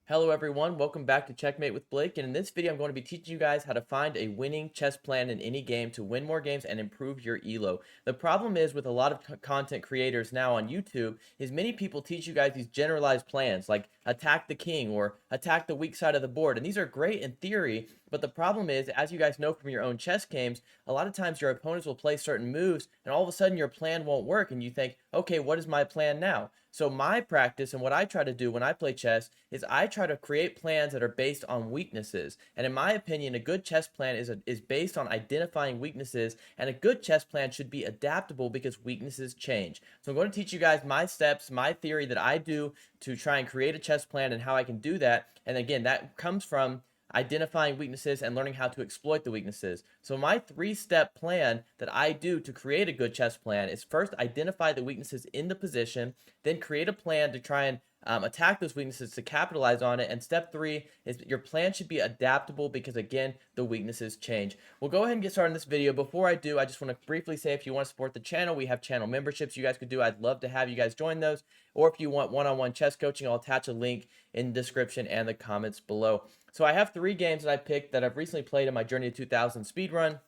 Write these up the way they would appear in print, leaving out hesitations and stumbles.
Hello everyone, welcome back to Checkmate with Blake, and in this video I'm going to be teaching you guys how to find a winning chess plan in any game to win more games and improve your elo. The problem is with a lot of content creators now on YouTube is many people teach you guys these generalized plans like attack the king or attack the weak side of the board, and these are great in theory, but the problem is, as you guys know from your own chess games, a lot of times your opponents will play certain moves and all of a sudden your plan won't work and you think, okay, what is my plan now? So my practice and what I try to do when I play chess is I try to create plans that are based on weaknesses. And in my opinion, a good chess plan is based on identifying weaknesses, and a good chess plan should be adaptable because weaknesses change. So I'm going to teach you guys my steps, my theory that I do to try and create a chess plan and how I can do that. And again, that comes from identifying weaknesses and learning how to exploit the weaknesses. So my three-step plan that I do to create a good chess plan is first identify the weaknesses in the position, then create a plan to try and attack those weaknesses to capitalize on it. And step three is your plan should be adaptable because, again, the weaknesses change. We'll go ahead and get started in this video. Before I do, I just want to briefly say if you want to support the channel, we have channel memberships you guys could do. I'd love to have you guys join those. Or if you want one-on-one chess coaching, I'll attach a link in the description and the comments below. So I have 3 games that I picked that I've recently played in my Journey to 2000 speedrun.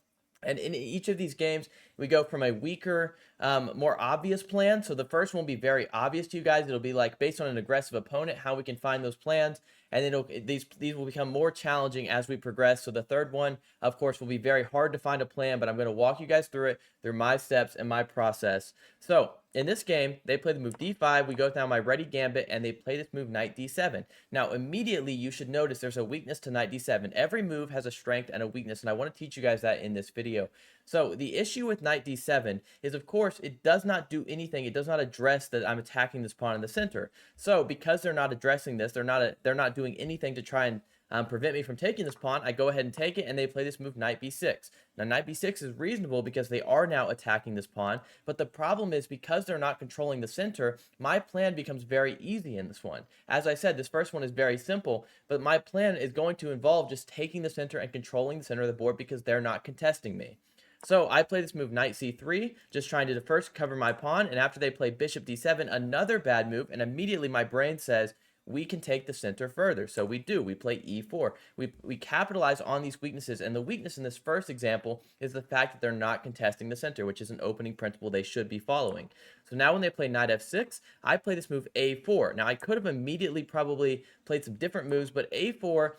And in each of these games, we go from a weaker, more obvious plan. So the first one will be very obvious to you guys. It'll be like based on an aggressive opponent, how we can find those plans. And then these will become more challenging as we progress. So the third one, of course, will be very hard to find a plan, but I'm going to walk you guys through it, through my steps and my process. So in this game, they play the move d5. We go down my ready gambit, and they play this move knight d7. Now, immediately, you should notice there's a weakness to knight d7. Every move has a strength and a weakness, and I want to teach you guys that in this video. So the issue with knight d7 is, of course, it does not do anything. It does not address that I'm attacking this pawn in the center. So because they're not addressing this, they're not doing anything to try and prevent me from taking this pawn, I go ahead and take it, and they play this move knight b6. Now, knight b6 is reasonable because they are now attacking this pawn, but the problem is because they're not controlling the center, my plan becomes very easy in this one. As I said, this first one is very simple, but my plan is going to involve just taking the center and controlling the center of the board because they're not contesting me. So I play this move knight c3, just trying to first cover my pawn, and after they play bishop d7, another bad move, and immediately my brain says, we can take the center further. So we do. We play e4. We capitalize on these weaknesses, and the weakness in this first example is the fact that they're not contesting the center, which is an opening principle they should be following. So now when they play knight f6, I play this move a4. Now I could have immediately probably played some different moves, but a4,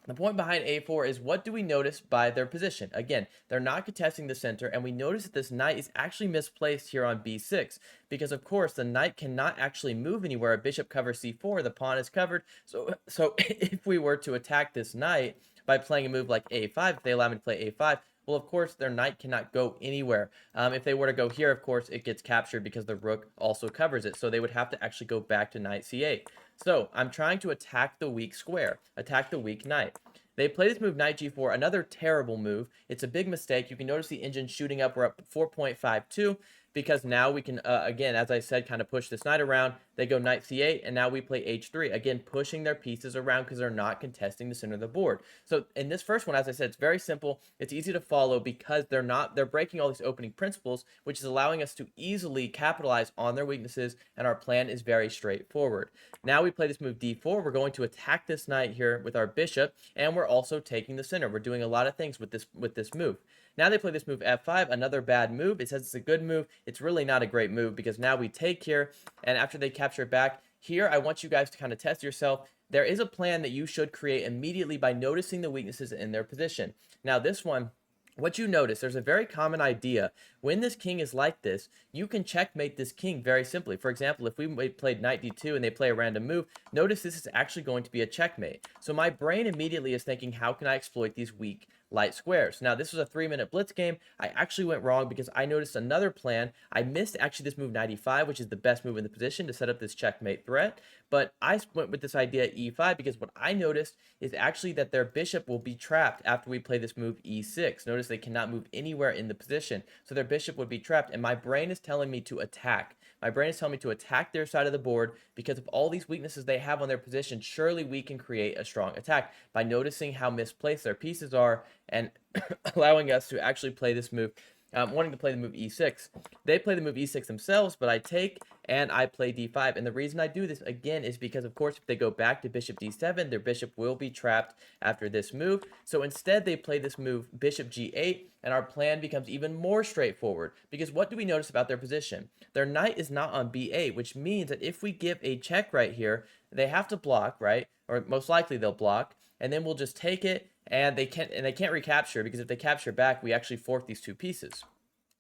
the point behind a4 is what do we notice by their position? Again, they're not contesting the center, and we notice that this knight is actually misplaced here on b6 because, of course, the knight cannot actually move anywhere. A bishop covers c4, the pawn is covered. So if we were to attack this knight by playing a move like a5, if they allow me to play a5, well, of course, their knight cannot go anywhere. If they were to go here, of course, it gets captured because the rook also covers it. So they would have to actually go back to knight c8. So I'm trying to attack the weak square, attack the weak knight. They play this move knight g4, another terrible move. It's a big mistake. You can notice the engine shooting up. We're up 4.52 because now we can, again, as I said, kind of push this knight around. They go knight c8, and now we play h3, again, pushing their pieces around because they're not contesting the center of the board. So in this first one, as I said, it's very simple. It's easy to follow because they're breaking all these opening principles, which is allowing us to easily capitalize on their weaknesses, and our plan is very straightforward. Now we play this move d4. We're going to attack this knight here with our bishop, and we're also taking the center. We're doing a lot of things with this move. Now they play this move f5, another bad move. It says it's a good move. It's really not a great move because now we take here, and after they capture it back, here I want you guys to kind of test yourself. There is a plan that you should create immediately by noticing the weaknesses in their position. Now this one, what you notice, there's a very common idea. When this king is like this, you can checkmate this king very simply. For example, if we played knight d2 and they play a random move, notice this is actually going to be a checkmate. So my brain immediately is thinking, how can I exploit these weak light squares? Now, this was a 3-minute blitz game. I actually went wrong because I noticed another plan. I missed actually this move knight e5, which is the best move in the position to set up this checkmate threat. But I went with this idea e5 because what I noticed is actually that their bishop will be trapped after we play this move e6. Notice they cannot move anywhere in the position. So their bishop would be trapped, and my brain is telling me to attack. My brain is telling me to attack their side of the board because of all these weaknesses they have on their position. Surely we can create a strong attack by noticing how misplaced their pieces are and allowing us to actually play this move wanting to play the move e6. They play the move e6 themselves, but I take and I play d5. And the reason I do this, again, is because, of course, if they go back to bishop d7, their bishop will be trapped after this move. So instead, they play this move bishop g8, and our plan becomes even more straightforward. Because what do we notice about their position? Their knight is not on b8, which means that if we give a check right here, they have to block, right? Or most likely they'll block, and then we'll just take it, and they can't recapture, because if they capture back, we actually fork these two pieces.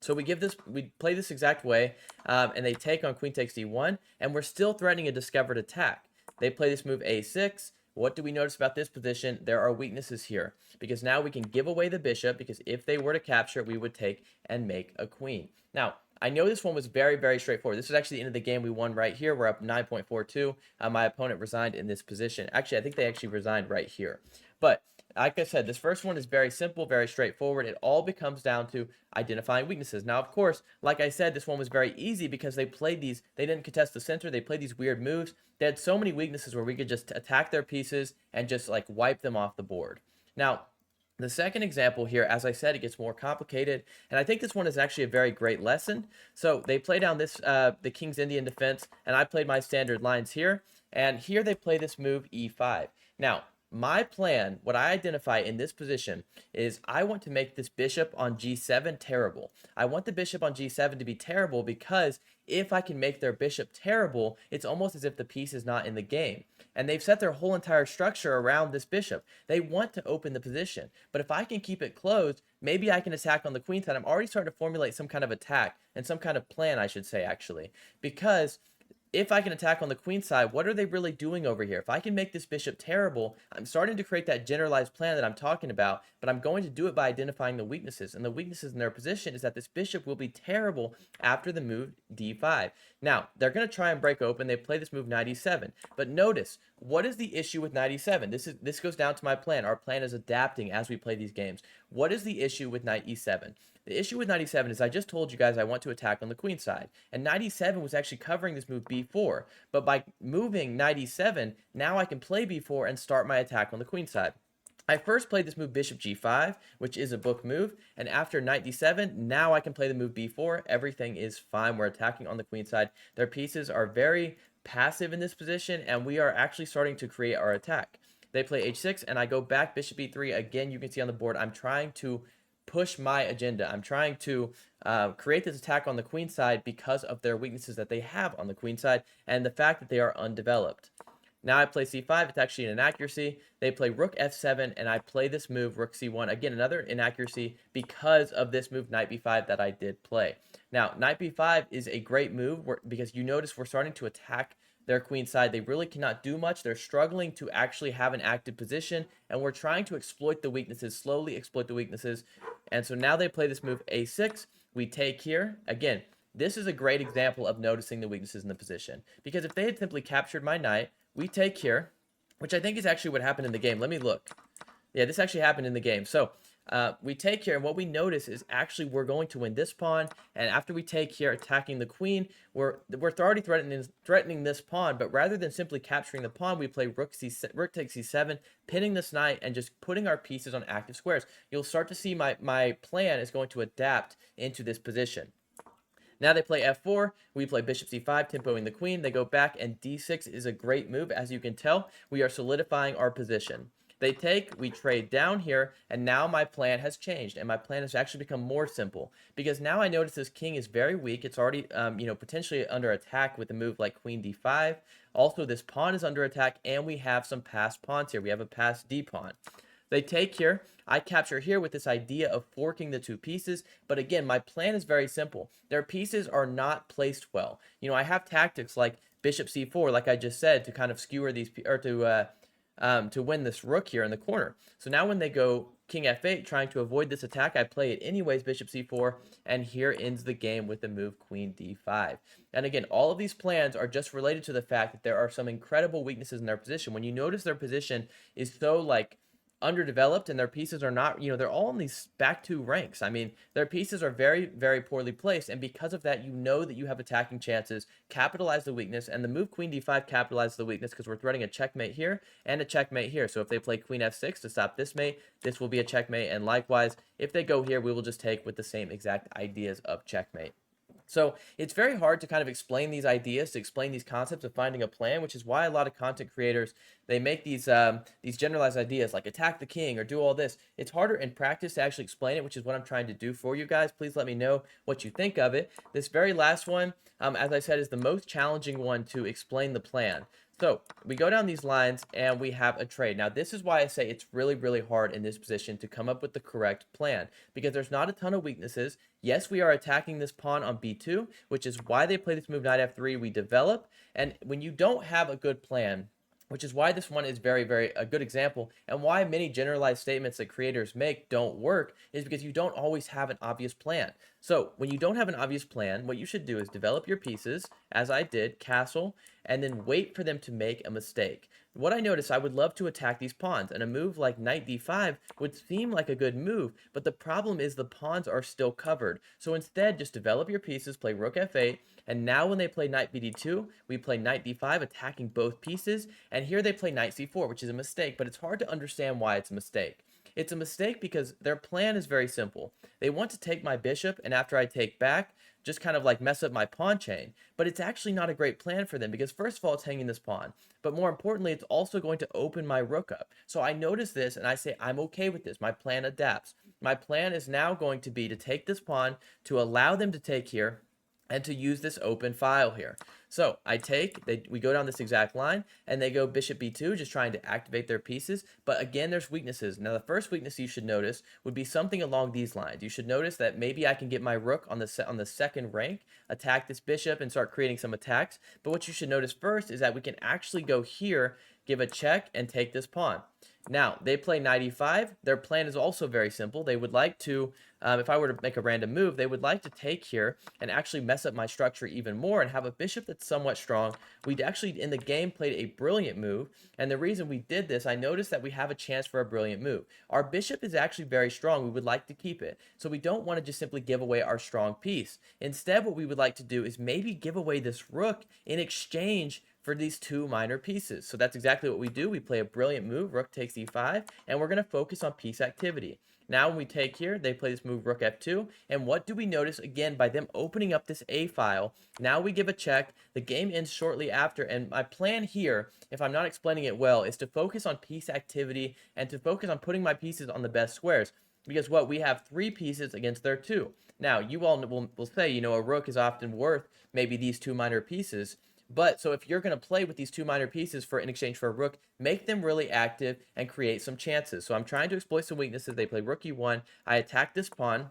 So we play this exact way, and they take on queen takes d1, and we're still threatening a discovered attack. They play this move a6. What do we notice about this position? There are weaknesses here, because now we can give away the bishop, because if they were to capture it, we would take and make a queen. Now, I know this one was very, very straightforward. This is actually the end of the game. We won right here. We're up 9.42. My opponent resigned in this position. Actually, I think they actually resigned right here. But like I said, this first one is very simple, very straightforward. It all becomes down to identifying weaknesses. Now, of course, like I said, this one was very easy because they didn't contest the center. They played these weird moves. They had so many weaknesses where we could just attack their pieces and just like wipe them off the board. Now, the second example here, as I said, it gets more complicated, and I think this one is actually a very great lesson. So they play down this, the King's Indian defense, and I played my standard lines here, and here they play this move e5. Now, my plan, what I identify in this position, is I want to make this bishop on g7 terrible. I want the bishop on g7 to be terrible because if I can make their bishop terrible, it's almost as if the piece is not in the game. And they've set their whole entire structure around this bishop. They want to open the position. But if I can keep it closed, maybe I can attack on the queen side. I'm already starting to formulate some kind of attack and some kind of plan, I should say, actually. Because if I can attack on the queen side, what are they really doing over here? If I can make this bishop terrible, I'm starting to create that generalized plan that I'm talking about, but I'm going to do it by identifying the weaknesses. And the weaknesses in their position is that this bishop will be terrible after the move d5. Now, they're going to try and break open. They play this move knight e7. But notice, what is the issue with knight e7? This goes down to my plan. Our plan is adapting as we play these games. What is the issue with knight e7? The issue with knight e7 is I just told you guys I want to attack on the queen side. And knight e7 was actually covering this move b4. But by moving knight e7, now I can play b4 and start my attack on the queen side. I first played this move bishop g5, which is a book move, and after knight d7, now I can play the move b4. Everything is fine. We're attacking on the queen side. Their pieces are very passive in this position, and we are actually starting to create our attack. They play h6, and I go back bishop e3. Again, you can see on the board, I'm trying to push my agenda. I'm trying to create this attack on the queen side because of their weaknesses that they have on the queen side and the fact that they are undeveloped. Now I play c5. It's actually an inaccuracy. They play rook f7, and I play this move rook c1. Again, another inaccuracy because of this move knight b5 that I did play. Now, knight b5 is a great move because you notice we're starting to attack their queen side. They really cannot do much. They're struggling to actually have an active position, and we're trying to exploit the weaknesses, slowly exploit the weaknesses. And so now they play this move a6. We take here. Again, this is a great example of noticing the weaknesses in the position, because if they had simply captured my knight, we take here, which I think is actually what happened in the game. Let me look. Yeah, this actually happened in the game. So we take here, and what we notice is actually we're going to win this pawn, and after we take here, attacking the queen, we're already threatening this pawn, but rather than simply capturing the pawn, we play rook takes c7, pinning this knight, and just putting our pieces on active squares. You'll start to see my plan is going to adapt into this position. Now they play f4, we play bishop c5, tempoing the queen. They go back, and d6 is a great move. As you can tell, we are solidifying our position. They take, we trade down here, and now my plan has changed, and my plan has actually become more simple, because now I notice this king is very weak. It's already, potentially under attack with a move like queen d5. Also, this pawn is under attack, and we have some passed pawns here. We have a passed d pawn. They take here. I capture here with this idea of forking the two pieces. But again, my plan is very simple. Their pieces are not placed well. I have tactics like bishop c4, like I just said, to kind of skewer these, or to win this rook here in the corner. So now when they go king f8, trying to avoid this attack, I play it anyways, bishop c4, and here ends the game with the move queen d5. And again, all of these plans are just related to the fact that there are some incredible weaknesses in their position. When you notice their position is so underdeveloped and their pieces are not, they're all in these back two ranks. I mean, their pieces are very, very poorly placed. And because of that, you know that you have attacking chances, capitalize the weakness. And the move queen d5 capitalizes the weakness because we're threading a checkmate here and a checkmate here. So if they play queen f6 to stop this mate, this will be a checkmate. And likewise, if they go here, we will just take with the same exact ideas of checkmate. So it's very hard to kind of explain these ideas, to explain these concepts of finding a plan, which is why a lot of content creators, they make these generalized ideas like attack the king or do all this. It's harder in practice to actually explain it, which is what I'm trying to do for you guys. Please let me know what you think of it. This very last one, as I said, is the most challenging one to explain the plan. So we go down these lines and we have a trade. Now, this is why I say it's really, really hard in this position to come up with the correct plan because there's not a ton of weaknesses. Yes, we are attacking this pawn on b2, which is why they play this move knight f3. We develop, and when you don't have a good plan, which is why this one is very, very a good example, and why many generalized statements that creators make don't work is because you don't always have an obvious plan. So when you don't have an obvious plan, what you should do is develop your pieces, as I did, castle, and then wait for them to make a mistake. What I noticed, I would love to attack these pawns, and a move like knight d5 would seem like a good move, but the problem is the pawns are still covered. So instead, just develop your pieces, play rook f8, and now when they play knight bd2, we play knight d5, attacking both pieces, and here they play knight c4, which is a mistake, but it's hard to understand why it's a mistake. It's a mistake because their plan is very simple. They want to take my bishop, and after I take back, just kind of like mess up my pawn chain. But it's actually not a great plan for them because first of all, it's hanging this pawn. But more importantly, it's also going to open my rook up. So I notice this and I say, I'm okay with this. My plan adapts. My plan is now going to be to take this pawn, to allow them to take here, and to use this open file here. So I take, we go down this exact line, and they go bishop b2, just trying to activate their pieces. But again, there's weaknesses. Now, the first weakness you should notice would be something along these lines. You should notice that maybe I can get my rook on the second rank, attack this bishop, and start creating some attacks. But what you should notice first is that we can actually go here, give a check, and take this pawn. Now, they play knight e5. Their plan is also very simple. They would like to, if I were to make a random move, they would like to take here and actually mess up my structure even more and have a bishop that's somewhat strong. We actually, in the game, played a brilliant move. And the reason we did this, I noticed that we have a chance for a brilliant move. Our bishop is actually very strong. We would like to keep it. So we don't want to just simply give away our strong piece. Instead, what we would like to do is maybe give away this rook in exchange for these two minor pieces. So that's exactly what we do. We play a brilliant move, rook takes e5, and we're going to focus on piece activity. Now when we take here, they play this move rook f2, and what do we notice again by them opening up this a file? Now we give a check, the game ends shortly after, and my plan here, if I'm not explaining it well, is to focus on piece activity and to focus on putting my pieces on the best squares. Because what, we have 3 pieces against their 2. Now, you all will say, a rook is often worth maybe these 2 minor pieces. But so if you're going to play with these 2 minor pieces in exchange for a rook, make them really active and create some chances. So I'm trying to exploit some weaknesses. They play rook e1. I attack this pawn.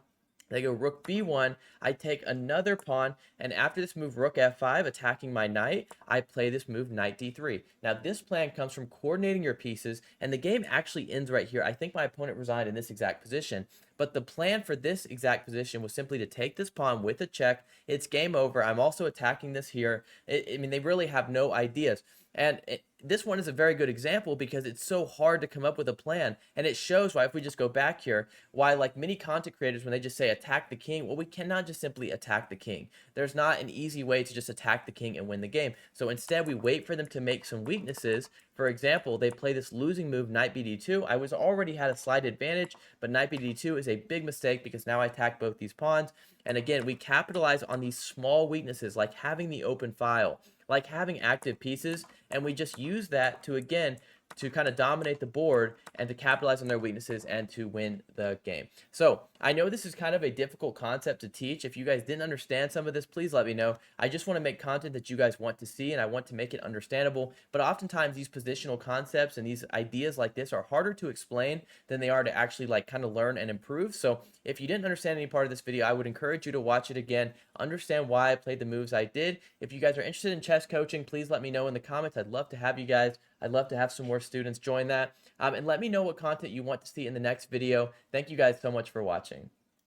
They go rook b1. I take another pawn, and after this move rook f5, attacking my knight, I play this move knight d3. Now this plan comes from coordinating your pieces, and the game actually ends right here. I think my opponent resigned in this exact position, but the plan for this exact position was simply to take this pawn with a check. It's game over. I'm also attacking this here. I mean, they really have no ideas. And this one is a very good example because it's so hard to come up with a plan. And it shows why, if we just go back here, why like many content creators, when they just say attack the king, well, we cannot just simply attack the king. There's not an easy way to just attack the king and win the game. So instead, we wait for them to make some weaknesses. For example, they play this losing move, knight bd2. I was already had a slight advantage, but knight bd2 is a big mistake because now I attack both these pawns. And again, we capitalize on these small weaknesses like having the open file, like having active pieces, and we just use that to, again, to kind of dominate the board and to capitalize on their weaknesses and to win the game. So I know this is kind of a difficult concept to teach. If you guys didn't understand some of this, please let me know. I just want to make content that you guys want to see, and I want to make it understandable. But oftentimes these positional concepts and these ideas like this are harder to explain than they are to actually like kind of learn and improve. So if you didn't understand any part of this video, I would encourage you to watch it again, understand why I played the moves I did. If you guys are interested in chess coaching, please let me know in the comments. I'd love to have you guys. I'd love to have some more students join that. And let me know what content you want to see in the next video. Thank you guys so much for watching.